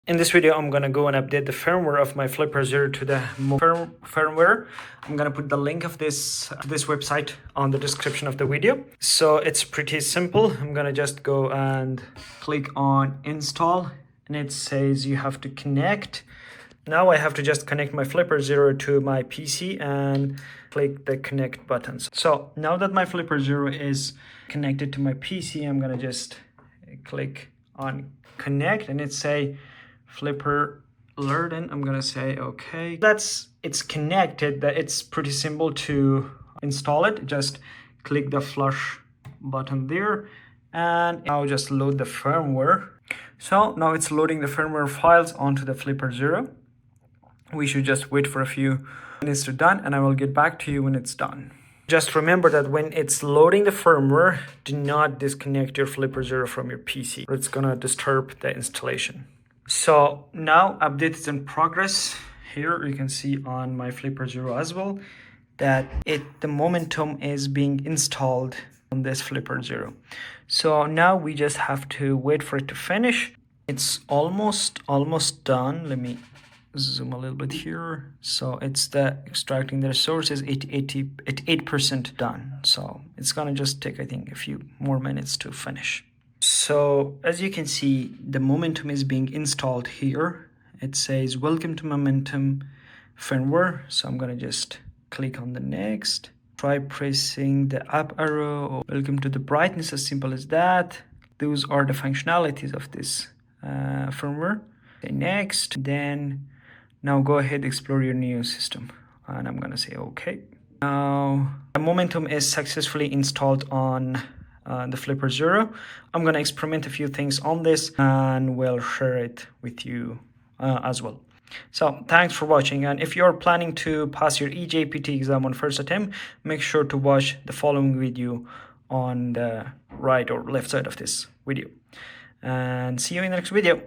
In this video, I'm gonna go and update the firmware of my flipperzero to the firmware. I'm gonna put the link of this website on the description of the video. So it's pretty simple. I'm gonna just go and click on install, and it says you have to connect. Now I have to just connect my flipperzero to my PC and click the connect buttons. So now that my flipperzero is connected to my PC, I'm gonna just click on connect, and it say flipper alert, and I'm gonna say okay. It's connected. That it's pretty simple to install it. Just click the flush button there, and now just load the firmware. So now it's loading the firmware files onto the flipperzero. We should just wait for a few minutes to done, and I will get back to you when it's done. Just remember that when it's loading the firmware, do not disconnect your flipperzero from your PC. It's gonna disturb the installation. So now update is in progress. Here you can see on my flipperzero as well that the momentum is being installed on this flipperzero. So now we just have to wait for it to finish. It's almost done. Let me zoom a little bit here. So it's the extracting the resources at 8% done. So it's gonna just take, I think, a few more minutes to finish. So as you can see, the momentum is being installed here. It says welcome to momentum firmware. So I'm gonna just click on the next. Try pressing the up arrow, or welcome to the brightness, as simple as that. Those are the functionalities of this firmware. Okay, next, then now go ahead, explore your new system, and I'm gonna say okay. Now the momentum is successfully installed on the flipperzero. I'm gonna experiment a few things on this, and we'll share it with you as well. So thanks for watching, and if you're planning to pass your EJPT exam on first attempt, make sure to watch the following video on the right or left side of this video, and see you in the next video.